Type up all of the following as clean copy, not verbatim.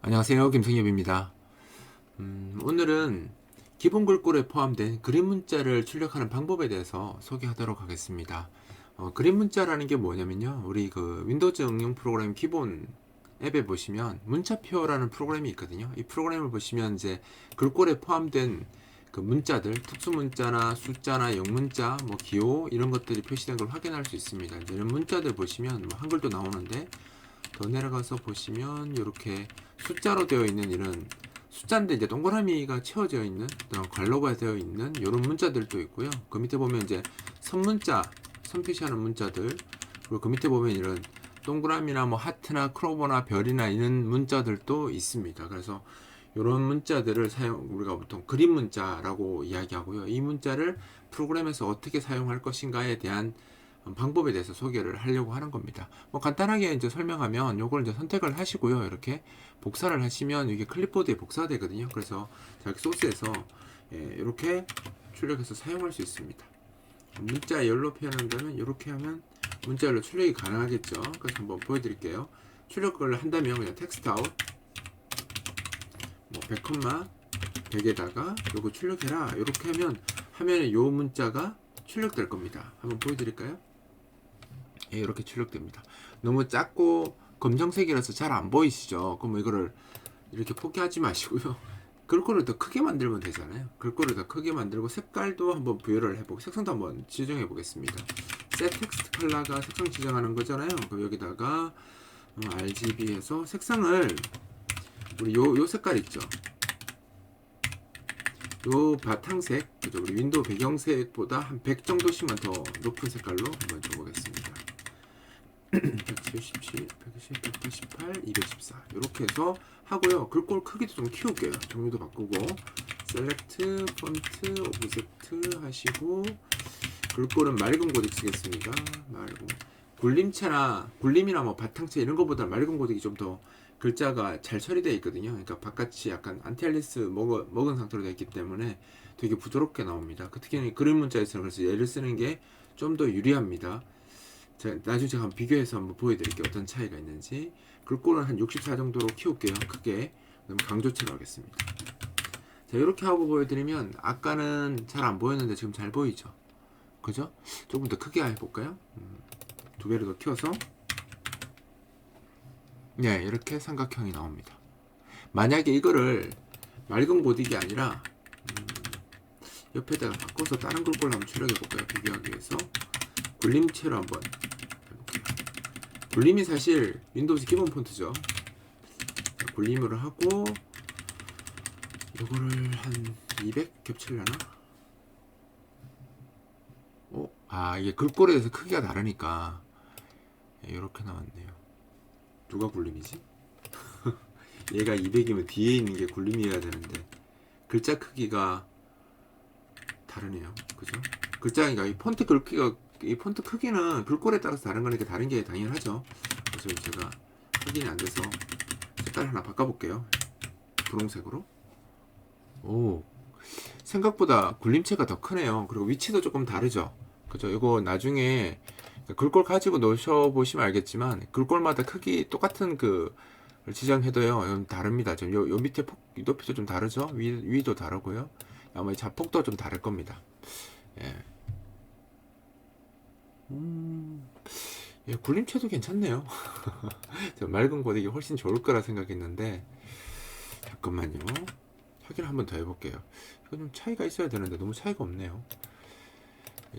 안녕하세요. 김승엽입니다. 오늘은 기본 글꼴에 포함된 그림 문자를 출력하는 방법에 대해서 소개하도록 하겠습니다. 그림 문자라는 게 뭐냐면요. 우리 그 윈도우즈 응용 프로그램 기본 앱에 보시면 문자표라는 프로그램이 있거든요. 이 프로그램을 보시면 이제 글꼴에 포함된 그 문자들, 특수 문자나 숫자나 영문자, 뭐 기호 이런 것들이 표시된 걸 확인할 수 있습니다. 이제 이런 문자들 보시면 뭐 한글도 나오는데 더 내려가서 보시면 이렇게 숫자로 되어 있는 이런 숫자인데 이제 동그라미가 채워져 있는 괄호가 되어 있는 이런 문자들도 있고요. 그 밑에 보면 이제 선문자, 선 표시하는 문자들, 그리고 그 밑에 보면 이런 동그라미나 뭐 하트나 크로버나 별이나 이런 문자들도 있습니다. 그래서 이런 문자들을 우리가 보통 그림 문자라고 이야기하고요. 이 문자를 프로그램에서 어떻게 사용할 것인가에 대한 방법에 대해서 소개를 하려고 하는 겁니다. 뭐 간단하게 이제 설명하면 요걸 이제 선택을 하시고요. 이렇게 복사를 하시면 이게 클립보드에 복사되거든요. 그래서 자기 소스에서 이렇게 출력해서 사용할 수 있습니다. 문자 열로 표현한다면 이렇게 하면 문자 열로 출력이 가능하겠죠. 그래서 한번 보여드릴게요. 출력을 한다면 그냥 텍스트 아웃 뭐 100, 100에다가 요거 출력해라 이렇게 하면 화면에 요 문자가 출력될 겁니다. 한번 보여드릴까요? 이렇게 출력됩니다. 너무 작고 검정색이라서 잘 안 보이시죠? 그럼 이거를 이렇게 포기하지 마시고요. 글꼴을 더 크게 만들면 되잖아요. 글꼴을 더 크게 만들고 색깔도 한번 부여를 해보고 색상도 한번 지정해 보겠습니다. Set Text Color가 색상 지정하는 거잖아요. 그럼 여기다가 RGB 해서 색상을 우리 요 색깔 있죠? 요 바탕색, 그죠? 우리 윈도우 배경색보다 한 100 정도씩만 더 높은 색깔로 한번 줘보겠습니다. 177, 120, 188, 214 이렇게 해서 하고요. 글꼴 크기도 좀 키울게요. 종류도 바꾸고 셀렉트, 폰트, 오브젝트 하시고 글꼴은 맑은 고딕 쓰겠습니다. 맑은 굴림체나 굴림이나 뭐 바탕체 이런 것보다 맑은 고딕이 좀 더 글자가 잘 처리되어 있거든요. 그러니까 바깥이 약간 안티알리스 먹은 상태로 되어 있기 때문에 되게 부드럽게 나옵니다. 특히 그림 문자에서는 그래서 얘를 쓰는 게 좀 더 유리합니다. 나중에 제가 한번 비교해서 한번 보여드릴게요. 어떤 차이가 있는지. 글꼴은 한 64 정도로 키울게요. 크게. 그럼 강조체로 하겠습니다. 자, 이렇게 하고 보여드리면 아까는 잘 안 보였는데 지금 잘 보이죠? 그죠? 조금 더 크게 해볼까요? 두 배로 더 키워서 네, 이렇게 삼각형이 나옵니다. 만약에 이거를 맑은 고딕이 아니라 옆에다가 바꿔서 다른 글꼴로 한번 출력해볼까요? 비교하기 위해서 굴림체로 한번 해볼게요. 굴림이 사실 윈도우즈 기본 폰트죠. 굴림으로 하고 이거를 한 200 겹칠려나? 이게 글꼴에 대해서 크기가 다르니까 이렇게 나왔네요. 누가 굴림이지? 얘가 200이면 뒤에 있는 게 굴림이어야 되는데 글자 크기가 다르네요. 그죠? 글자가 이 폰트 글귀가 이 폰트 크기는 글꼴에 따라서 다른 거니까 다른 게 당연하죠. 그래서 제가 확인이 안 돼서 색깔 하나 바꿔볼게요. 분홍색으로. 오, 생각보다 굴림체가 더 크네요. 그리고 위치도 조금 다르죠. 그죠? 이거 나중에 글꼴 가지고 놓으셔보시면 알겠지만 글꼴마다 크기 똑같은 그 지정해도요 다릅니다. 요 밑에 높이도 좀 다르죠. 위도 다르고요. 아마 이 자폭도 좀 다를 겁니다. 예. 굴림체도 괜찮네요. 맑은 고딕이 훨씬 좋을 거라 생각했는데 잠깐만요. 확인을 한번 더 해볼게요. 이거 좀 차이가 있어야 되는데 너무 차이가 없네요.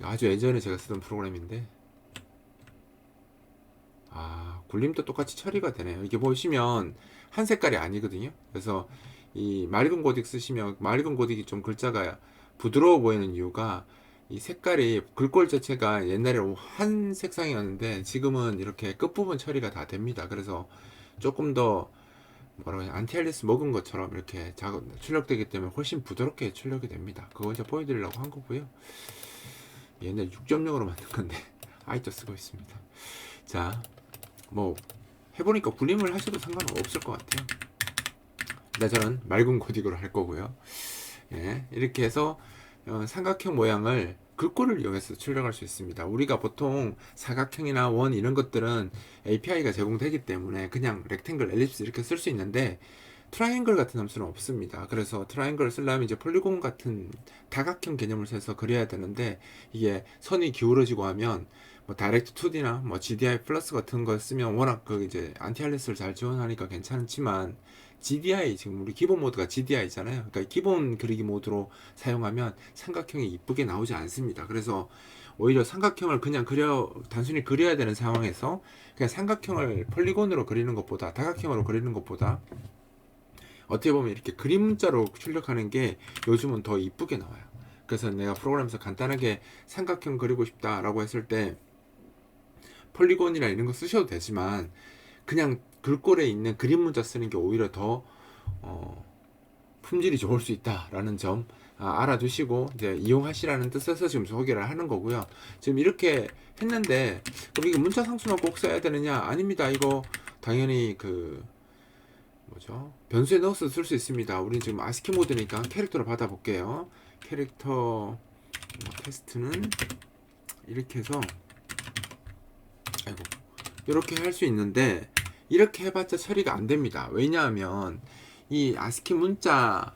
아주 예전에 제가 쓰던 프로그램인데 굴림도 똑같이 처리가 되네요. 이게 보시면 한 색깔이 아니거든요. 그래서 이 맑은 고딕 쓰시면 맑은 고딕이 좀 글자가 부드러워 보이는 이유가 이 색깔이 글꼴 자체가 옛날에 한 색상이었는데 지금은 이렇게 끝부분 처리가 다 됩니다. 그래서 조금 더 뭐라고 해야 안티알리스 먹은 것처럼 이렇게 출력되기 때문에 훨씬 부드럽게 출력이 됩니다. 그거 이제 보여드리려고 한 거고요. 옛날 6.0으로 만든 건데 아직도 쓰고 있습니다. 자, 뭐 해보니까 굴림을 하셔도 상관은 없을 것 같아요. 일단 저는 맑은 고딕으로 할 거고요. 예, 이렇게 해서 삼각형 모양을 글꼴을 이용해서 출력할 수 있습니다. 우리가 보통 사각형이나 원 이런 것들은 API가 제공되기 때문에 그냥 렉탱글, 엘립스 이렇게 쓸 수 있는데 트라이앵글 같은 함수는 없습니다. 그래서 트라이앵글을 쓰려면 이제 폴리곤 같은 다각형 개념을 써서 그려야 되는데, 이게 선이 기울어지고 하면 뭐 다이렉트 2D나 뭐 GDI 플러스 같은 거 쓰면 워낙 그 이제 안티알레스를 잘 지원하니까 괜찮지만, GDI, 지금 우리 기본 모드가 GDI잖아요. 그러니까 기본 그리기 모드로 사용하면 삼각형이 이쁘게 나오지 않습니다. 그래서 오히려 삼각형을 그냥 단순히 그려야 되는 상황에서 그냥 삼각형을 폴리곤으로 그리는 것보다, 다각형으로 그리는 것보다 어떻게 보면 이렇게 그림 문자로 출력하는 게 요즘은 더 이쁘게 나와요. 그래서 내가 프로그램에서 간단하게 삼각형 그리고 싶다라고 했을 때 폴리곤이나 이런 거 쓰셔도 되지만, 그냥 글꼴에 있는 그림 문자 쓰는 게 오히려 더 품질이 좋을 수 있다라는 점 알아두시고 이제 이용하시라는 뜻에서 지금 소개를 하는 거고요. 지금 이렇게 했는데, 그럼 이게 문자 상수만 꼭 써야 되느냐? 아닙니다. 이거 당연히 그 뭐죠? 변수에 넣어서 쓸 수 있습니다. 우리 지금 아스키 모드니까 캐릭터로 받아 볼게요. 캐릭터 테스트는 이렇게 해서, 아이고, 이렇게 할 수 있는데, 이렇게 해봤자 처리가 안 됩니다. 왜냐하면 이 아스키 문자,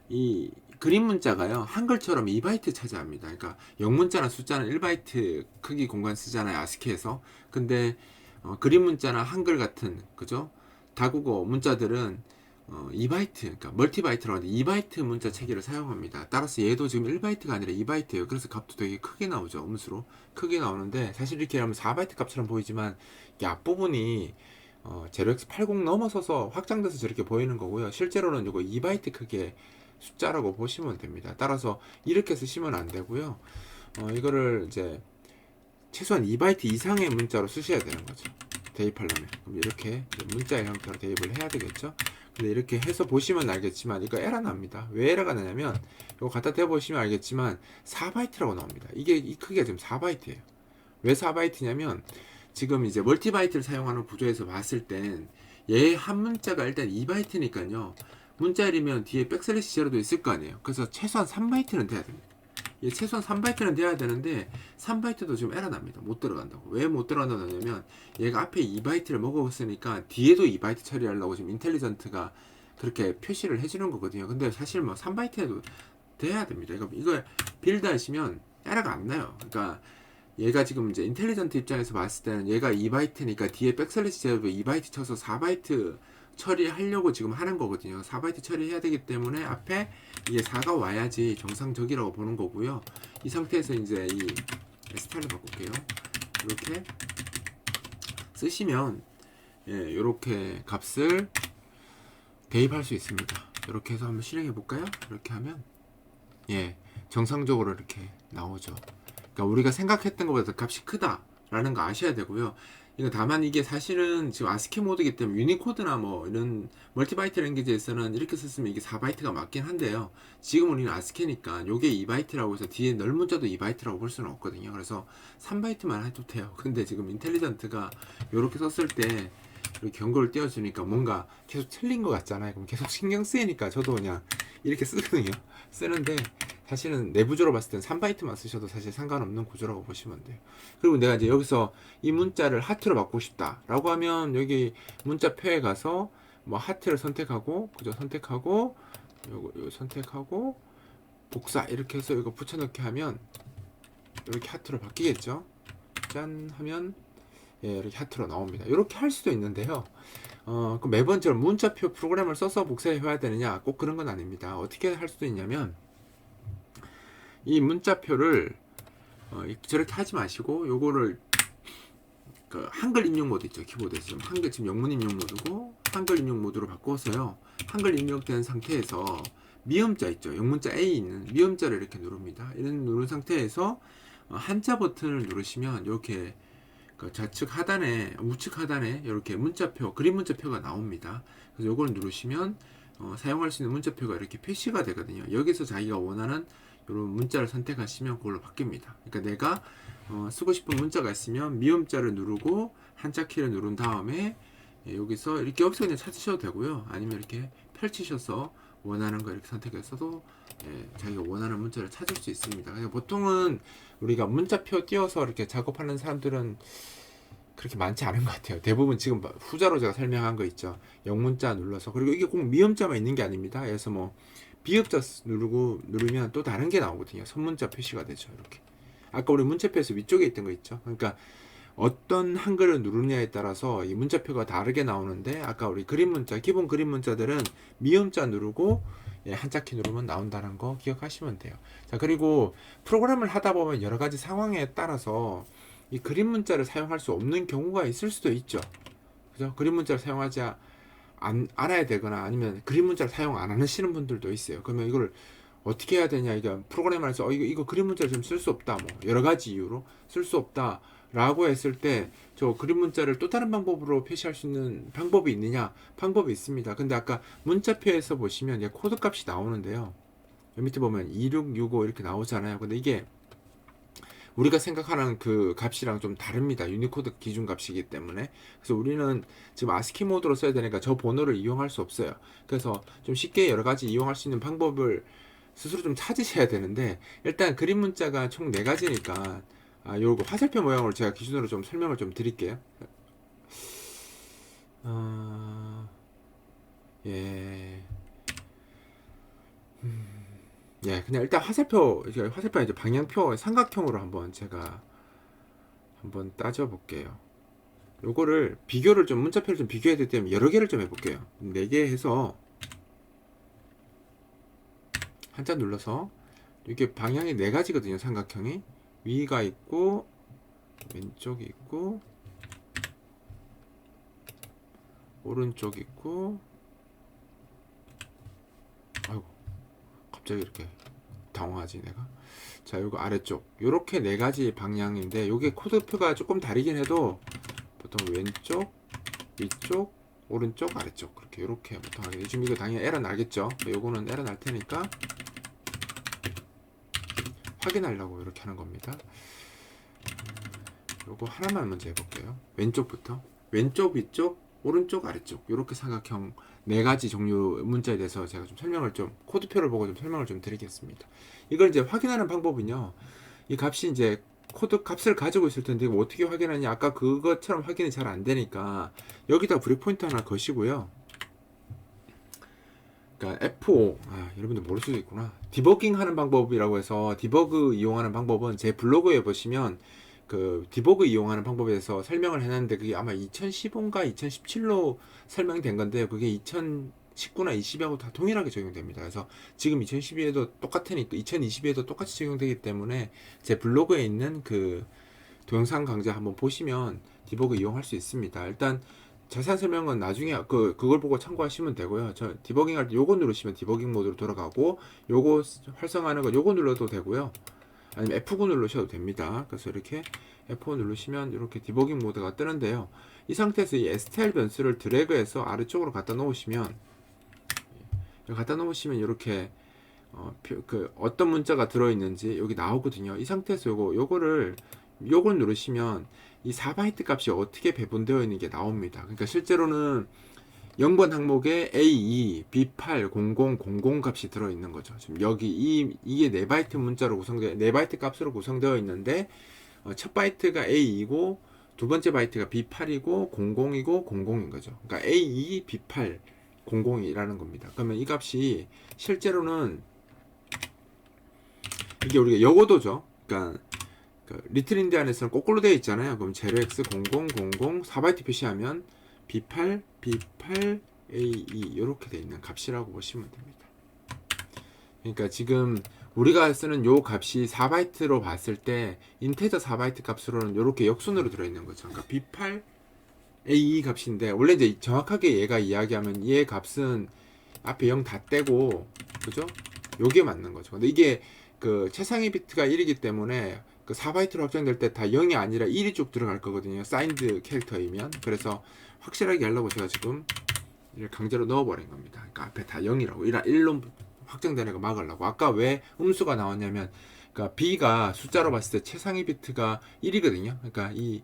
이 그림 문자가요, 한글처럼 2바이트 차지합니다. 그러니까 영문자나 숫자는 1바이트 크기 공간 쓰잖아요, 아스키에서. 근데 그림 문자나 한글 같은, 그죠? 다국어 문자들은 2바이트, 그러니까 멀티바이트라고 하는데 2바이트 문자 체계를 사용합니다. 따라서 얘도 지금 1바이트가 아니라 2바이트예요. 그래서 값도 되게 크게 나오죠. 음수로 크게 나오는데, 사실 이렇게 하면 4바이트 값처럼 보이지만 이 앞부분이 0x80 넘어서서 확장돼서 저렇게 보이는 거고요. 실제로는 이거 2바이트 크기의 숫자라고 보시면 됩니다. 따라서 이렇게 쓰시면 안 되고요. 이거를 이제 최소한 2바이트 이상의 문자로 쓰셔야 되는 거죠. 대입하려면. 그럼 이렇게 문자의 형태로 대입을 해야 되겠죠. 근데 이렇게 해서 보시면 알겠지만 이거 에러 납니다. 왜 에러가 나냐면, 이거 갖다 대보시면 알겠지만 4바이트라고 나옵니다. 이게 이 크기가 지금 4바이트예요. 왜 4바이트냐면, 지금 이제 멀티바이트를 사용하는 구조에서 봤을 땐 얘 한 문자가 일단 2바이트니까요. 문자이면 뒤에 백슬래시 제로도 있을 거 아니에요. 그래서 최소한 3바이트는 돼야 됩니다. 얘 최소한 3바이트는 돼야 되는데 3바이트도 지금 에러 납니다. 못 들어간다고. 왜 못 들어간다고 하냐면, 얘가 앞에 2바이트를 먹었으니까 뒤에도 2바이트 처리하려고 지금 인텔리전트가 그렇게 표시를 해주는 거거든요. 근데 사실 뭐 3바이트에도 돼야 됩니다. 이거 빌드 하시면 에러가 안 나요. 그러니까 얘가 지금 이제 인텔리전트 입장에서 봤을 때는 얘가 2바이트니까 뒤에 백슬래시 제로 2바이트 쳐서 4바이트 처리하려고 지금 하는 거거든요. 4바이트 처리해야 되기 때문에 앞에 이게 4가 와야지 정상적이라고 보는 거고요. 이 상태에서 이제 이 스타일을 바꿀게요. 이렇게 쓰시면 이렇게 값을 대입할 수 있습니다. 이렇게 해서 한번 실행해 볼까요? 이렇게 하면 정상적으로 이렇게 나오죠. 그러니까 우리가 생각했던 것보다 값이 크다라는 거 아셔야 되고요. 이거 다만 이게 사실은 지금 아스키 모드이기 때문에 유니코드나 뭐 이런 멀티바이트 랭귀지에서는 이렇게 썼으면 이게 4바이트가 맞긴 한데요. 지금 우리는 아스키니까 요게 2바이트라고 해서 뒤에 널 문자도 2바이트라고 볼 수는 없거든요. 그래서 3바이트만 해도 돼요. 근데 지금 인텔리전트가 요렇게 썼을 때 이렇게 경고를 띄워주니까 뭔가 계속 틀린 것 같잖아요. 그럼 계속 신경 쓰이니까 저도 그냥 이렇게 쓰거든요. 쓰는데 사실은 내부적으로 봤을 땐 3바이트만 쓰셔도 사실 상관없는 구조라고 보시면 돼요. 그리고 내가 이제 여기서 이 문자를 하트로 바꾸고 싶다 라고 하면, 여기 문자표에 가서 뭐 하트를 선택하고, 그죠? 선택하고 요거 선택하고 복사 이렇게 해서 이거 붙여넣기 하면 이렇게 하트로 바뀌겠죠. 짠 하면 이렇게 하트로 나옵니다. 이렇게 할 수도 있는데요. 그럼 매번처럼 문자표 프로그램을 써서 복사해야 되느냐? 꼭 그런 건 아닙니다. 어떻게 할 수도 있냐면, 이 문자표를 저렇게 하지 마시고 요거를 그 한글 입력 모드 있죠. 키보드에서 지금 한글, 지금 영문 입력 모드고 한글 입력 모드로 바꿔서요. 한글 입력된 상태에서 미음자 있죠. 영문자 A 있는 미음자를 이렇게 누릅니다. 이런 누른 상태에서 한자 버튼을 누르시면 이렇게 그 좌측 하단에, 우측 하단에 이렇게 문자표, 그림 문자표가 나옵니다. 그래서 이걸 누르시면 사용할 수 있는 문자표가 이렇게 표시가 되거든요. 여기서 자기가 원하는 이런 문자를 선택하시면 그걸로 바뀝니다. 그러니까 내가 쓰고 싶은 문자가 있으면 미음자를 누르고 한자 키를 누른 다음에 여기서 그냥 찾으셔도 되고요. 아니면 이렇게 펼치셔서 원하는 거 이렇게 선택해서도 자기가 원하는 문자를 찾을 수 있습니다. 보통은 우리가 문자표 띄워서 이렇게 작업하는 사람들은 그렇게 많지 않은 것 같아요. 대부분 지금 후자로 제가 설명한 거 있죠. 영문자 눌러서. 그리고 이게 꼭 미음자만 있는 게 아닙니다. 그래서 뭐 비읍자 누르면 또 다른 게 나오거든요. 선문자 표시가 되죠. 이렇게. 아까 우리 문자표에서 위쪽에 있던 거 있죠. 그러니까 어떤 한글을 누르냐에 따라서 이 문자표가 다르게 나오는데, 아까 우리 그림 문자, 기본 그림 문자들은 미음자 누르고 한자키 누르면 나온다는 거 기억하시면 돼요. 자, 그리고 프로그램을 하다 보면 여러 가지 상황에 따라서 이 그림 문자를 사용할 수 없는 경우가 있을 수도 있죠. 그죠? 그림 문자를 사용하지 않아야 되거나 아니면 그림 문자를 사용 안 하시는 분들도 있어요. 그러면 이걸 어떻게 해야 되냐, 이거 프로그램 안에서 이거 그림 문자를 좀 쓸 수 없다, 뭐 여러 가지 이유로 쓸 수 없다 라고 했을 때 저 그림 문자를 또 다른 방법으로 표시할 수 있는 방법이 있느냐? 방법이 있습니다. 근데 아까 문자표에서 보시면 코드 값이 나오는데요. 여기 밑에 보면 2665 이렇게 나오잖아요. 근데 이게 우리가 생각하는 그 값이랑 좀 다릅니다. 유니코드 기준 값이기 때문에. 그래서 우리는 지금 아스키 모드로 써야 되니까 저 번호를 이용할 수 없어요. 그래서 좀 쉽게 여러 가지 이용할 수 있는 방법을 스스로 좀 찾으셔야 되는데, 일단 그림 문자가 총 4가지니까 요거 화살표 모양으로 제가 기준으로 좀 설명을 좀 드릴게요. 예. 예, 그냥 일단 화살표 이제 방향표 삼각형으로 한번 제가 한번 따져 볼게요. 요거를 비교를 좀, 문자표를 좀 비교해야 되기 때문에 여러 개를 좀 해볼게요. 4개 해서 한자 눌러서, 이게 방향이 4가지거든요. 삼각형이 위가 있고 왼쪽이 있고 오른쪽 있고, 아이고 갑자기 이렇게 당황하지 내가. 자, 요거 아래쪽 요렇게 4가지 방향인데, 요게 코드표가 조금 다르긴 해도 보통 왼쪽, 위쪽, 오른쪽, 아래쪽 그렇게 요렇게 보통 하게. 지금 이거 당연히 에러 나겠죠. 요거는 에러 날 테니까 확인하려고 이렇게 하는 겁니다. 요거 하나만 먼저 해볼게요. 왼쪽부터. 왼쪽, 위쪽, 오른쪽, 아래쪽 이렇게 삼각형 4가지 종류 문자에 대해서 제가 좀 설명을 좀, 코드표를 보고 좀 설명을 좀 드리겠습니다. 이걸 이제 확인하는 방법은요, 이 값이 이제 코드 값을 가지고 있을 텐데 이거 어떻게 확인하냐, 아까 그것처럼 확인이 잘 안 되니까 여기다 브레이크포인트 하나 거시고요. 그러니까 F5, 여러분들 모를 수도 있구나. 디버깅 하는 방법이라고 해서, 디버그 이용하는 방법은 제 블로그에 보시면 그 디버그 이용하는 방법에 대해서 설명을 해놨는데, 그게 아마 2015인가 2017로 설명된 건데, 그게 2019나 20하고 다 동일하게 적용됩니다. 그래서 지금 2012에도 똑같으니까 2022에도 똑같이 적용되기 때문에 제 블로그에 있는 그 동영상 강좌 한번 보시면 디버그 이용할 수 있습니다. 일단 자세한 설명은 나중에 그걸 보고 참고하시면 되고요. 저 디버깅 할 때 요거 누르시면 디버깅 모드로 돌아가고, 요거 활성화하는 거 요거 눌러도 되고요. 아니면 F9 누르셔도 됩니다. 그래서 이렇게 F5 누르시면 이렇게 디버깅 모드가 뜨는데요. 이 상태에서 이 STL 변수를 드래그해서 아래쪽으로 갖다 놓으시면 이렇게 어떤 문자가 들어있는지 여기 나오거든요. 이 상태에서 요걸 누르시면 이 4바이트 값이 어떻게 배분되어 있는 게 나옵니다. 그러니까 실제로는 0번 항목에 A2, B8, 00, 00 값이 들어있는 거죠. 지금 여기 이게 4바이트 문자로 4바이트 값으로 구성되어 있는데, 첫 바이트가 A2고 두 번째 바이트가 B8이고 00이고 00인 거죠. 그러니까 A2, B8, 00이라는 겁니다. 그러면 이 값이 실제로는 이게 우리가 여고도죠. 그러니까 리틀 인디안에서는 거꾸로 되어 있잖아요. 그럼 0x 00 00 4바이트 표시하면 B8 B8 A2 이렇게 되어 있는 값이라고 보시면 됩니다. 그러니까 지금 우리가 쓰는 요 값이 4바이트로 봤을 때 인테저 4바이트 값으로는 이렇게 역순으로 들어있는 거죠. 그러니까 B8 A2 값인데, 원래 이제 정확하게 얘가 이야기하면 얘 값은 앞에 0 다 떼고, 그죠? 요게 맞는 거죠. 근데 이게 그 최상위 비트가 1이기 때문에 그 4바이트로 확정될 때 다 0이 아니라 1이 쭉 들어갈 거거든요. 사인드 캐릭터이면. 그래서 확실하게 하려고 제가 지금 강제로 넣어버린 겁니다. 그러니까 앞에 다 0이라고. 1로 확정되는 거 막으려고. 아까 왜 음수가 나왔냐면, 그러니까 B가 숫자로 봤을 때 최상위 비트가 1이거든요. 그러니까 이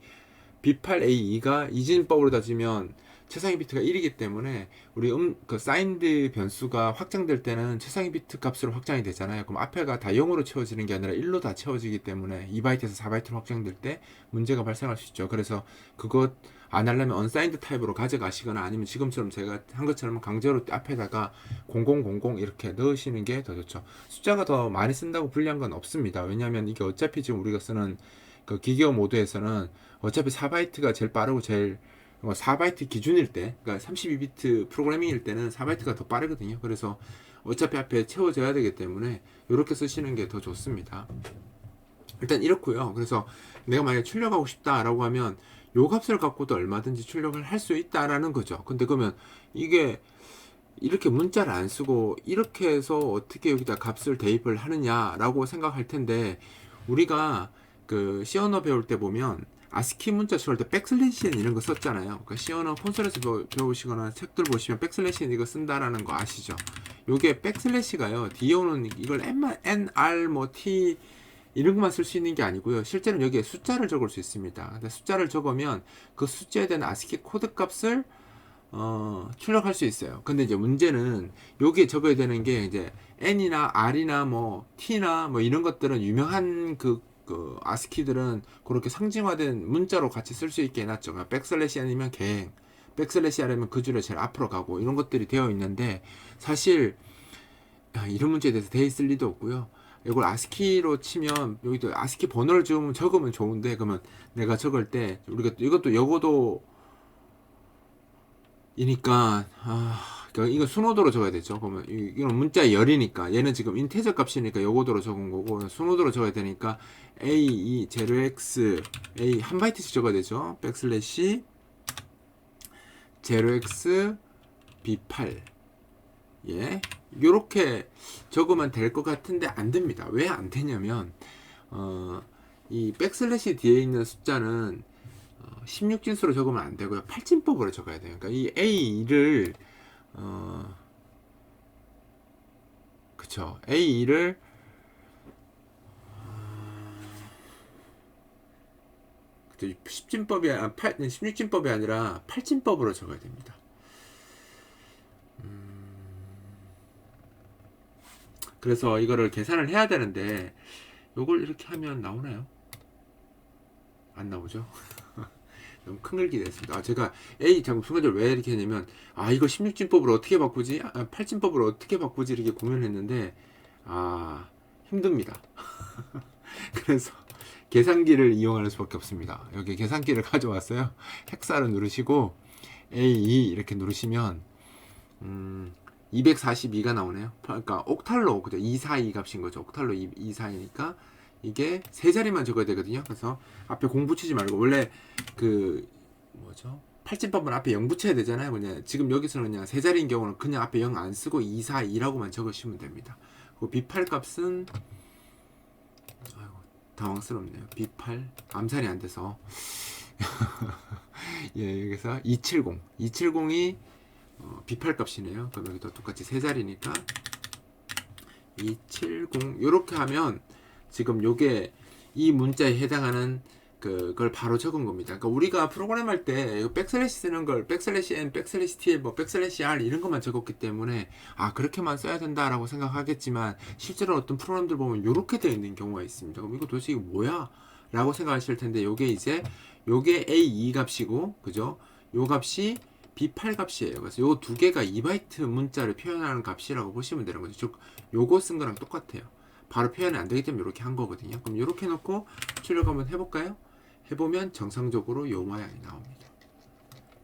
B8A2가 이진법으로 따지면 최상위 비트가 1이기 때문에 우리 그 사인드 변수가 확장될 때는 최상위 비트 값으로 확장이 되잖아요. 그럼 앞에가 다 0으로 채워지는 게 아니라 1로 다 채워지기 때문에 2바이트에서 4바이트로 확장될 때 문제가 발생할 수 있죠. 그래서 그것 안 하려면 언사인드 타입으로 가져가시거나 아니면 지금처럼 제가 한 것처럼 강제로 앞에다가 0000 이렇게 넣으시는 게 더 좋죠. 숫자가 더 많이 쓴다고 불리한 건 없습니다. 왜냐하면 이게 어차피 지금 우리가 쓰는 그 기계어 모드에서는 어차피 4바이트가 제일 빠르고 제일 4바이트 기준일 때, 그러니까 32비트 프로그래밍일 때는 4바이트가 더 빠르거든요. 그래서 어차피 앞에 채워져야 되기 때문에 이렇게 쓰시는 게 더 좋습니다. 일단 이렇고요. 그래서 내가 만약에 출력하고 싶다라고 하면 요 값을 갖고도 얼마든지 출력을 할 수 있다라는 거죠. 근데 그러면 이게 이렇게 문자를 안 쓰고 이렇게 해서 어떻게 여기다 값을 대입을 하느냐라고 생각할 텐데, 우리가 그 C 언어 배울 때 보면 아스키 문자 치할 때 백슬래시 N 이런 거 썼잖아요. 그러니까 C 언어 콘솔에서 배우시거나 책들 보시면 백슬래시 N 이거 쓴다라는 거 아시죠? 요게 백슬래시가요, 뒤에 오는 이걸 N, R, 뭐 T 이런 것만 쓸 수 있는 게 아니고요. 실제로는 여기에 숫자를 적을 수 있습니다. 근데 숫자를 적으면 그 숫자에 대한 아스키 코드 값을 출력할 수 있어요. 근데 이제 문제는 여기에 적어야 되는 게 이제 N이나 R이나 뭐 T나 뭐 이런 것들은 유명한 그 아스키들은 그렇게 상징화된 문자로 같이 쓸 수 있게 해놨죠. 그러니까 백슬래시 N이면 갱, 백슬래시 R이면 그 줄에 제일 앞으로 가고 이런 것들이 되어 있는데, 사실 이런 문제에 대해서 되어 있을 리도 없고요. 이걸 아스키로 치면 여기도 아스키 번호를 적으면 좋은데, 그러면 내가 적을 때 우리가 이것도 여고도 이니까 그러니까 이거 순호도로 적어야 되죠. 그러면 이건 문자 열이니까 얘는 지금 인테저 값이니까 여고도로 적은 거고, 순호도로 적어야 되니까 A2 0x A 한 바이트씩 적어야 되죠. 백슬래시 0x B8 예, 요렇게 적으면 될 것 같은데 안 됩니다. 왜 안 되냐면 이 백슬래시 뒤에 있는 숫자는 16진수로 적으면 안 되고요. 8진법으로 적어야 돼요. 그러니까 이 A를 그쵸, A를 10진법이 16진법이 아니라 8진법으로 적어야 됩니다. 그래서 이거를 계산을 해야 되는데, 요걸 이렇게 하면 나오나요? 안 나오죠? 너무 큰 걸 기대했습니다. 제가 잠깐 순간적으로 왜 이렇게 했냐면, 이거 16진법으로 어떻게 바꾸지? 8진법으로 어떻게 바꾸지? 이렇게 고민했는데, 힘듭니다. 그래서 계산기를 이용하는 수밖에 없습니다. 여기 계산기를 가져왔어요. 헥사를 누르시고 A2 이렇게 누르시면 242가 나오네요. 그러니까 옥탈로, 그죠? 242 값인 거죠. 옥탈로 242니까 이게 세 자리만 적어야 되거든요. 그래서 앞에 공 붙이지 말고, 원래 그 뭐죠? 8진법은 앞에 0 붙여야 되잖아요. 그냥 지금 여기서는 그냥 세 자리인 경우는 그냥 앞에 0 안 쓰고 242라고만 적으시면 됩니다. 그리고 B8 값은 당황스럽네요. B8 암산이 안 돼서 예, 여기서 270이 B8 값이네요. 그럼 여기도 똑같이 세 자리니까 270 요렇게 하면 지금 요게 이 문자에 해당하는 그걸 바로 적은 겁니다. 그러니까 우리가 프로그램 할 때 백슬래시 쓰는 걸 백슬래시 n, 백슬래시 t, 뭐 백슬래시 r 이런 것만 적었기 때문에 그렇게만 써야 된다라고 생각하겠지만, 실제로 어떤 프로그램들 보면 이렇게 되어 있는 경우가 있습니다. 그럼 이거 도대체 이거 뭐야? 라고 생각하실 텐데, 요게 이제 요게 A2 값이고, 그죠? 요 값이 B8 값이에요. 그래서 요 두 개가 2바이트 문자를 표현하는 값이라고 보시면 되는 거죠. 즉 요거 쓴 거랑 똑같아요. 바로 표현이 안 되기 때문에 이렇게 한 거거든요. 그럼 이렇게 놓고 출력 한번 해볼까요? 해보면 정상적으로 요 모양이 나옵니다.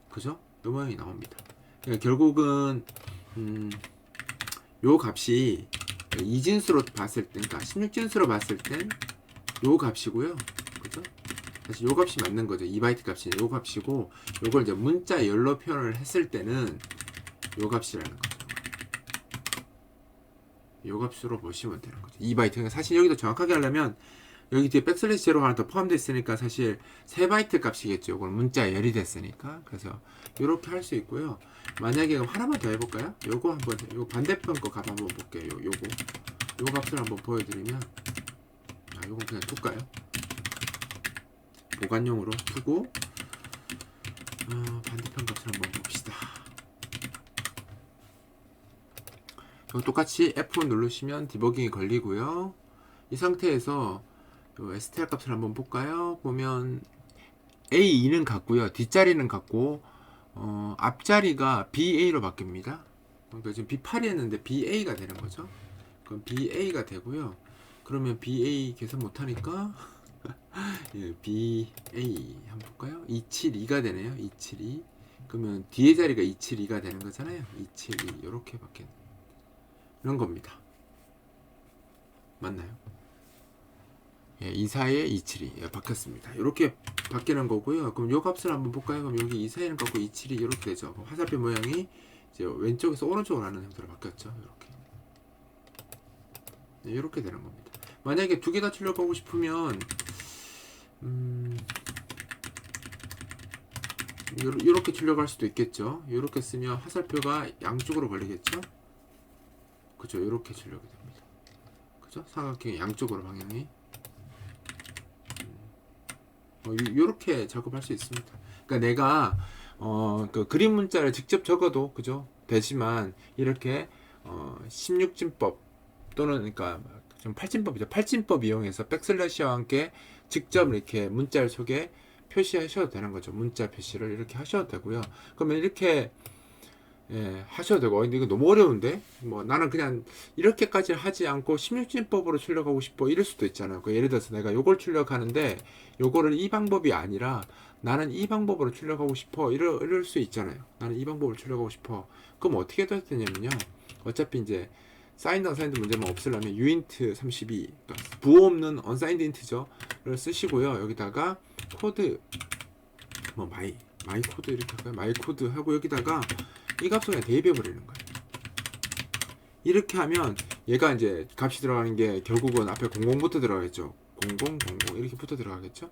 그죠? 요 모양이 나옵니다. 그러니까 결국은 요 값이 2진수로 봤을 때, 그러니까 16진수로 봤을 땐 요 값이고요. 그죠? 사실 요 값이 맞는 거죠. 2바이트 값이 요 값이고, 요걸 이제 문자 열로 표현을 했을 때는 요 값이라는 거죠. 요 값으로 보시면 되는 거죠. 2바이트. 사실 여기도 정확하게 하려면 여기 뒤에 백슬래시 제로가 하나 더 포함되어 있으니까 사실 3바이트 값이겠죠. 이건 문자 열이 됐으니까. 그래서 이렇게 할 수 있고요. 만약에 그럼 하나만 더 해볼까요? 요거 한번, 요 반대편 거 값 한번 볼게요. 요 값을 한번 보여드리면, 요건 그냥 둘까요? 보관용으로 두고, 반대편 값을 한번 봅시다. 똑같이 F1 누르시면 디버깅이 걸리고요. 이 상태에서 STR 값을 한번 볼까요? 보면 A2는 같고요. 뒷자리는 같고 앞자리가 BA로 바뀝니다. 그러니까 지금 B8이었는데 BA가 되는 거죠. 그럼 BA가 되고요. 그러면 BA 계산 못하니까 예, BA 한번 볼까요? 272가 되네요. 272. 그러면 뒤에 자리가 272가 되는 거잖아요. 272 이렇게 바뀌는 이런 겁니다. 맞나요? 예, 24에 272 예, 바뀌었습니다. 이렇게 바뀌는 거고요. 그럼 요 값을 한번 볼까요? 그럼 여기 24에는 깎고 272 이렇게 되죠. 그럼 화살표 모양이 이제 왼쪽에서 오른쪽으로 하는 형태로 바뀌었죠. 이렇게. 네, 이렇게 되는 겁니다. 만약에 두 개 다 출력하고 싶으면 이렇게 출력할 수도 있겠죠. 이렇게 쓰면 화살표가 양쪽으로 걸리겠죠. 그죠? 이렇게 출력이 됩니다. 그죠? 삼각형이 양쪽으로 방향이 이렇게 작업할 수 있습니다. 그러니까 내가 그 그림 문자를 직접 적어도 그죠? 되지만 이렇게 16진법 또는 그러니까 좀 8진법이죠. 8진법 이용해서 백슬래시와 함께 직접 이렇게 문자를 속에 표시하셔도 되는 거죠. 문자 표시를 이렇게 하셔도 되고요. 그러면 이렇게 예, 하셔도 되고, 근데 이거 너무 어려운데? 뭐, 나는 그냥 이렇게까지 하지 않고 16진법으로 출력하고 싶어. 이럴 수도 있잖아요. 예를 들어서 내가 요걸 출력하는데, 요거를 이 방법이 아니라, 나는 이 방법으로 출력하고 싶어. 이럴 수 있잖아요. 나는 이 방법으로 출력하고 싶어. 그럼 어떻게 해야 되냐면요. 어차피 이제, 사인드, 언사인드 문제만 없으려면, uint 32, 그러니까 부호 없는 언사인드 인트저를 쓰시고요. 여기다가, 코드, 뭐, 마이 코드 이렇게 할까요? 마이 코드 하고 여기다가, 이 값을 그냥 대입해 버리는 거예요. 이렇게 하면 얘가 이제 값이 들어가는 게 결국은 앞에 00부터 들어가겠죠. 0000 이렇게 붙어 들어가겠죠.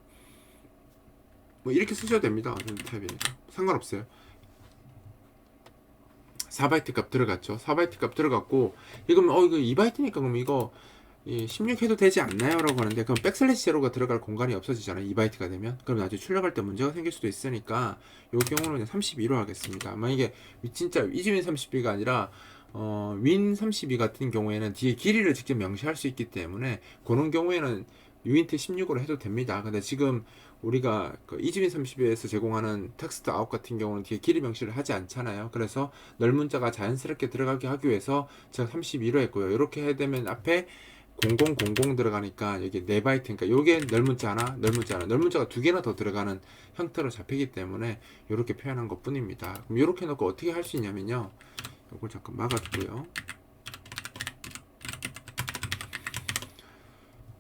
뭐 이렇게 쓰셔도 됩니다. 타입이니까 상관없어요. 4바이트 값 들어갔죠. 4바이트 값 들어갔고 이거 이거 2바이트니까 그럼 이거 16 해도 되지 않나요? 라고 하는데 그럼 백슬래시 제로가 들어갈 공간이 없어지잖아요. 2바이트가 되면. 그럼 나중에 출력할 때 문제가 생길 수도 있으니까 이 경우는 그냥 32로 하겠습니다. 만약에 진짜 이즈윈 32가 아니라 윈 32 같은 경우에는 뒤에 길이를 직접 명시할 수 있기 때문에 그런 경우에는 유인트 16으로 해도 됩니다. 근데 지금 우리가 그 이즈윈 32에서 제공하는 텍스트 아웃 같은 경우는 뒤에 길이 명시를 하지 않잖아요. 그래서 넓문자가 자연스럽게 들어가게 하기 위해서 제가 32로 했고요. 이렇게 해야 되면 앞에 0000 들어가니까 여기 4바이트, 그러니까 요게 넓문자 하나, 넓문자가 두 개나 더 들어가는 형태로 잡히기 때문에 이렇게 표현한 것 뿐입니다. 그럼 이렇게 놓고 어떻게 할 수 있냐면요. 요걸 잠깐 막아두고요.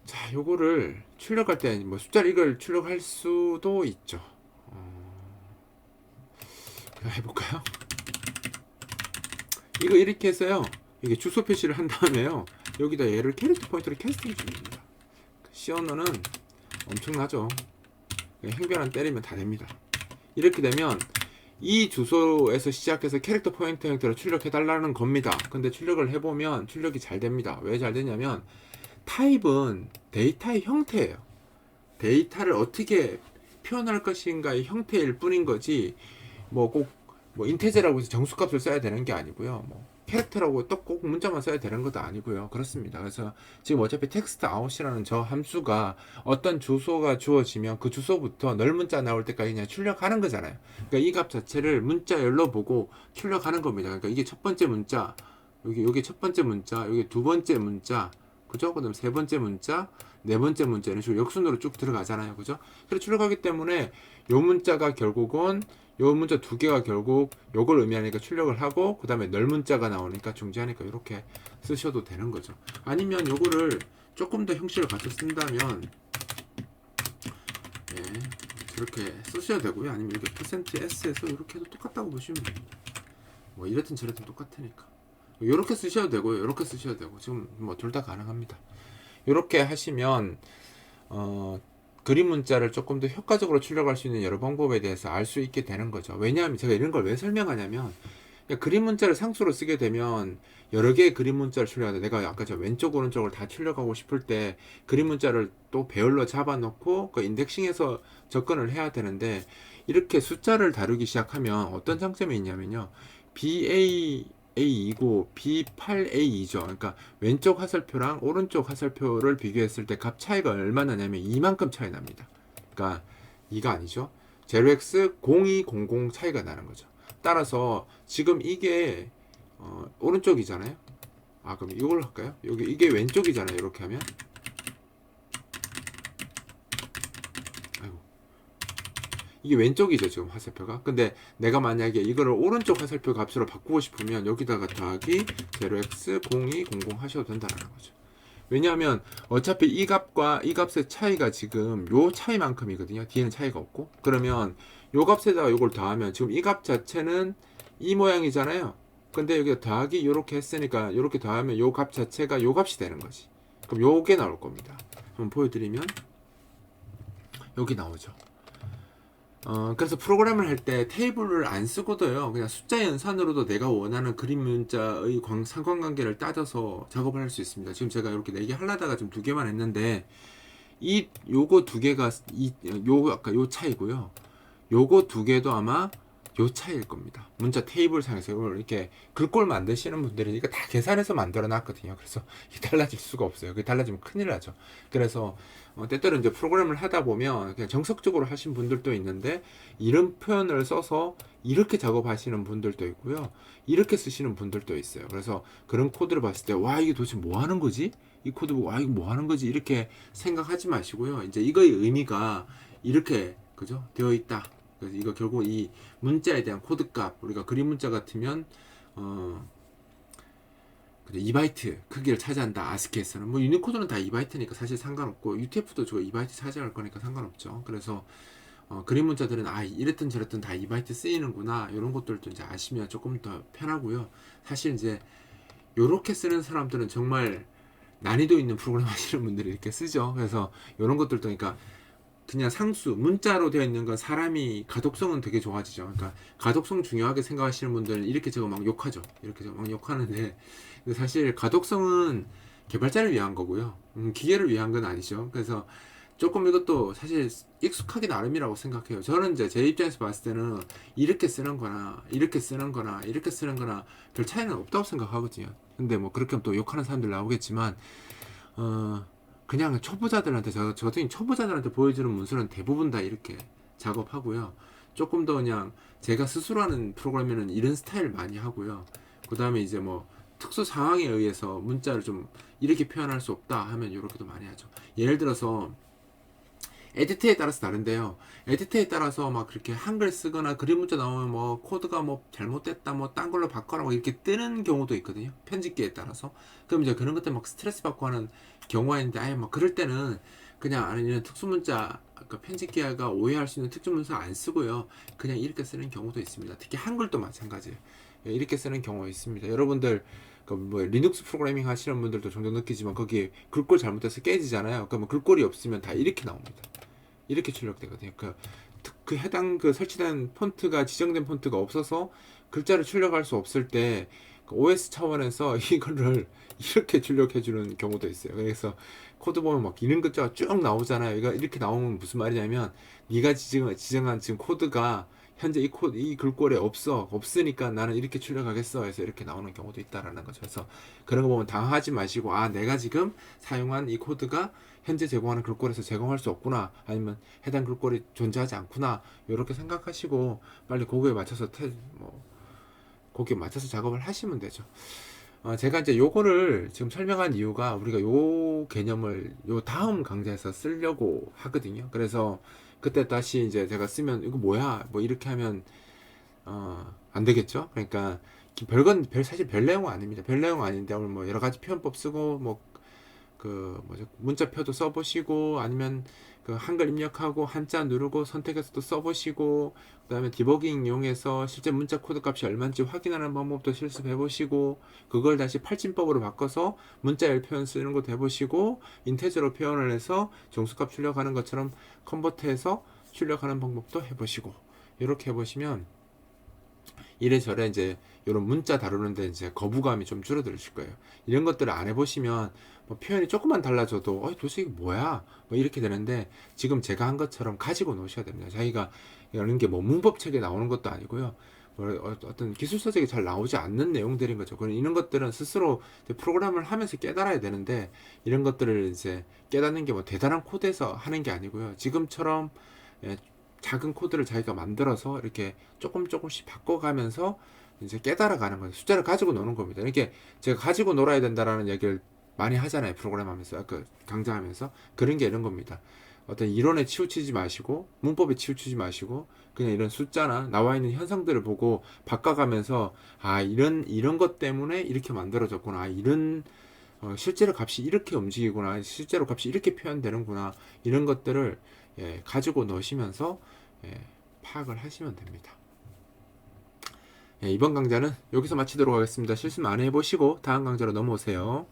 자, 요거를 출력할 때 뭐 숫자를 이걸 출력할 수도 있죠. 해볼까요? 이거 이렇게 해서요. 이게 주소 표시를 한 다음에요. 여기다 얘를 캐릭터 포인트로 캐스팅 해줍니다. C 언어는 엄청나죠. 행변한 때리면 다 됩니다. 이렇게 되면 이 주소에서 시작해서 캐릭터 포인트 형태로 출력해 달라는 겁니다. 근데 출력을 해보면 출력이 잘 됩니다. 왜 잘 되냐면 타입은 데이터의 형태예요. 데이터를 어떻게 표현할 것인가의 형태일 뿐인 거지 뭐 꼭 뭐 인테저라고 해서 정수값을 써야 되는 게 아니고요. 뭐 캐릭터라고 또 꼭 문자만 써야 되는 것도 아니고요. 그렇습니다. 그래서 지금 어차피 텍스트 아웃이라는 저 함수가 어떤 주소가 주어지면 그 주소부터 널 문자 나올 때까지 그냥 출력하는 거잖아요. 그러니까 이 값 자체를 문자열로 보고 출력하는 겁니다. 그러니까 이게 첫 번째 문자, 여기 첫 번째 문자, 여기 두 번째 문자, 그죠? 그다음 세 번째 문자, 네 번째 문자 이런 식으로 역순으로 쭉 들어가잖아요. 그죠? 그래서 출력하기 때문에 요 문자가 결국은 요 문자 두 개가 결국 요걸 의미하니까 출력을 하고 그 다음에 널 문자가 나오니까 중지하니까 이렇게 쓰셔도 되는 거죠. 아니면 요거를 조금 더 형식을 갖춰 쓴다면 예, 저렇게 쓰셔야 되고요. 아니면 이렇게 %s에서 이렇게 해도 똑같다고 보시면 됩니다. 뭐 이랬든 저랬든 똑같으니까 이렇게 쓰셔도 되고요. 이렇게 쓰셔도 되고 지금 뭐 둘 다 가능합니다. 이렇게 하시면 그림 문자를 조금 더 효과적으로 출력할 수 있는 여러 방법에 대해서 알 수 있게 되는 거죠. 왜냐하면 제가 이런 걸 왜 설명하냐면 그러니까 그림 문자를 상수로 쓰게 되면 여러 개의 그림 문자를 출력하는데, 내가 아까 저 왼쪽 오른쪽을 다 출력하고 싶을 때 그림 문자를 또 배열로 잡아놓고 그 인덱싱해서 접근을 해야 되는데, 이렇게 숫자를 다루기 시작하면 어떤 장점이 있냐면요, BA2고 B8A2죠. 그러니까 왼쪽 화살표랑 오른쪽 화살표를 비교했을 때 값 차이가 얼마나 나냐면 이만큼 차이 납니다. 그러니까 2가 아니죠. 0x0200 차이가 나는 거죠. 따라서 지금 이게 오른쪽이잖아요. 아, 그럼 이걸 할까요? 여기 이게 왼쪽이잖아요. 이렇게 하면, 아이고, 이게 왼쪽이죠, 지금 화살표가. 근데 내가 만약에 이거를 오른쪽 화살표 값으로 바꾸고 싶으면 여기다가 더하기 0x0200 하셔도 된다는 거죠. 왜냐하면 어차피 이 값과 이 값의 차이가 지금 요 차이만큼이거든요. 뒤에는 차이가 없고. 그러면 요 값에다가 요걸 더하면 지금 이 값 자체는 이 모양이잖아요. 근데 여기 더하기 요렇게 했으니까 요렇게 더하면 요 값 자체가 요 값이 되는 거지. 그럼 요게 나올 겁니다. 한번 보여드리면 여기 나오죠. 그래서 프로그램을 할 때 테이블을 안 쓰고도요, 그냥 숫자 연산으로도 내가 원하는 그림 문자의 상관관계를 따져서 작업을 할 수 있습니다. 지금 제가 이렇게 4개 하려다가 좀 2개만 했는데, 요거 2개가, 아까 요 차이고요. 요거 2개도 아마 요 차이일 겁니다. 문자 테이블 상에서 이렇게 글꼴 만드시는 분들이 이거 다 계산해서 만들어 놨거든요. 그래서 이게 달라질 수가 없어요. 그게 달라지면 큰일 나죠. 그래서 때때로 이제 프로그램을 하다 보면 그냥 정석적으로 하신 분들도 있는데, 이런 표현을 써서 이렇게 작업하시는 분들도 있고요, 이렇게 쓰시는 분들도 있어요. 그래서 그런 코드를 봤을 때, 와, 이게 도대체 뭐 하는 거지? 이 코드 보고, 와, 이거 뭐 하는 거지? 이렇게 생각하지 마시고요. 이제 이거의 의미가 이렇게, 그죠? 되어 있다. 그래서 이거 결국 이 문자에 대한 코드 값, 우리가 그림 문자 같으면 2바이트 크기를 차지한다. 아스키에서는 뭐 유니코드는 다 2바이트니까 사실 상관없고, UTF도 저거 2바이트 차지할 거니까 상관없죠. 그래서 그림 문자들은 이랬든 저랬든 다 2바이트 쓰이는구나, 이런 것들도 이제 아시면 조금 더 편하고요. 사실 이제 요렇게 쓰는 사람들은 정말 난이도 있는 프로그램 하시는 분들이 이렇게 쓰죠. 그래서 이런 것들도, 그러니까 그냥 상수 문자로 되어 있는 건 사람이 가독성은 되게 좋아지죠. 그러니까 가독성 중요하게 생각하시는 분들은 이렇게 저거 막 욕하죠. 이렇게 저거 막 욕하는데, 사실 가독성은 개발자를 위한 거고요. 기계를 위한 건 아니죠. 그래서 조금 이것도 사실 익숙하기 나름이라고 생각해요. 저는 이제 제 입장에서 봤을 때는 이렇게 쓰는 거나 이렇게 쓰는 거나 이렇게 쓰는 거나 별 차이는 없다고 생각하거든요. 근데 뭐 그렇게 하면 또 욕하는 사람들 나오겠지만, 그냥 초보자들한테, 저 같은 경우 초보자들한테 보여주는 문서는 대부분 다 이렇게 작업하고요. 조금 더 그냥 제가 스스로 하는 프로그램에는 이런 스타일 많이 하고요. 그 다음에 이제 뭐 특수 상황에 의해서 문자를 좀 이렇게 표현할 수 없다 하면 이렇게도 많이 하죠. 예를 들어서 에디트에 따라서 다른데요. 에디트에 따라서 막 그렇게 한글 쓰거나 그림 문자 나오면 뭐 코드가 뭐 잘못됐다, 뭐 딴 걸로 바꿔라, 뭐 이렇게 뜨는 경우도 있거든요. 편집기에 따라서. 그럼 이제 그런 것들 막 스트레스 받고 하는 경우가 있는데, 아예 막 그럴 때는 그냥 아니면 특수 문자, 그러니까 편집기가 오해할 수 있는 특수 문자 안 쓰고요. 그냥 이렇게 쓰는 경우도 있습니다. 특히 한글도 마찬가지예요. 이렇게 쓰는 경우가 있습니다. 여러분들 뭐 리눅스 프로그래밍 하시는 분들도 종종 느끼지만, 거기 글꼴 잘못돼서 깨지잖아요. 그러면 글꼴이 없으면 다 이렇게 나옵니다. 이렇게 출력되거든요. 그 해당 그 설치된 폰트가, 지정된 폰트가 없어서 글자를 출력할 수 없을 때 OS 차원에서 이거를 이렇게 출력해주는 경우도 있어요. 그래서 코드 보면 막 이런 글자가 쭉 나오잖아요. 이렇게 나오면 무슨 말이냐면, 네가 지정한 지금 코드가 현재 이 글꼴에 없으니까 나는 이렇게 출력하겠어 해서 이렇게 나오는 경우도 있다라는 거죠. 그래서 그런 거 보면 당황하지 마시고, 내가 지금 사용한 이 코드가 현재 제공하는 글꼴에서 제공할 수 없구나, 아니면 해당 글꼴이 존재하지 않구나, 이렇게 생각하시고 빨리 거기에 맞춰서 거기에 맞춰서 작업을 하시면 되죠. 제가 이제 요거를 지금 설명한 이유가, 우리가 요 개념을 요 다음 강좌에서 쓰려고 하거든요. 그래서 그때 다시 이제 제가 쓰면 이거 뭐야, 뭐 이렇게 하면 안 되겠죠. 그러니까 사실 별 내용은 아닙니다. 별 내용은 아닌데, 오늘 뭐 여러 가지 표현법 쓰고, 뭐 문자표도 써보시고, 아니면 그 한글 입력하고 한자 누르고 선택해서 또 써보시고, 그 다음에 디버깅 이용해서 실제 문자 코드 값이 얼마인지 확인하는 방법도 실습해보시고, 그걸 다시 팔진법으로 바꿔서 문자열 표현 쓰는 것도 해보시고, 인테저로 표현을 해서 정수값 출력하는 것처럼 컨버트해서 출력하는 방법도 해보시고, 이렇게 해보시면 이래저래 이제 이런 문자 다루는데 이제 거부감이 좀 줄어들으실 거예요. 이런 것들을 안 해보시면 뭐 표현이 조금만 달라져도 도대체 이게 뭐야? 뭐 이렇게 되는데 지금 제가 한 것처럼 가지고 노셔야 됩니다. 자기가 이런 게 뭐 문법책에 나오는 것도 아니고요. 뭐 어떤 기술서적이 잘 나오지 않는 내용들인 거죠. 그런 이런 것들은 스스로 프로그램을 하면서 깨달아야 되는데 이런 것들을 이제 깨닫는 게 뭐 대단한 코드에서 하는 게 아니고요. 지금처럼 예, 작은 코드를 자기가 만들어서 이렇게 조금씩 바꿔가면서 이제 깨달아가는 거예요. 숫자를 가지고 노는 겁니다. 이렇게 제가 가지고 놀아야 된다라는 얘기를 많이 하잖아요. 프로그램 하면서, 강좌하면서. 그런 게 이런 겁니다. 어떤 이론에 치우치지 마시고, 문법에 치우치지 마시고, 그냥 이런 숫자나 나와 있는 현상들을 보고 바꿔가면서, 이런 것 때문에 이렇게 만들어졌구나. 실제로 값이 이렇게 움직이구나. 실제로 값이 이렇게 표현되는구나. 이런 것들을 가지고 넣으시면서 파악을 하시면 됩니다. 이번 강좌는 여기서 마치도록 하겠습니다. 실수 많이 해보시고 다음 강좌로 넘어오세요.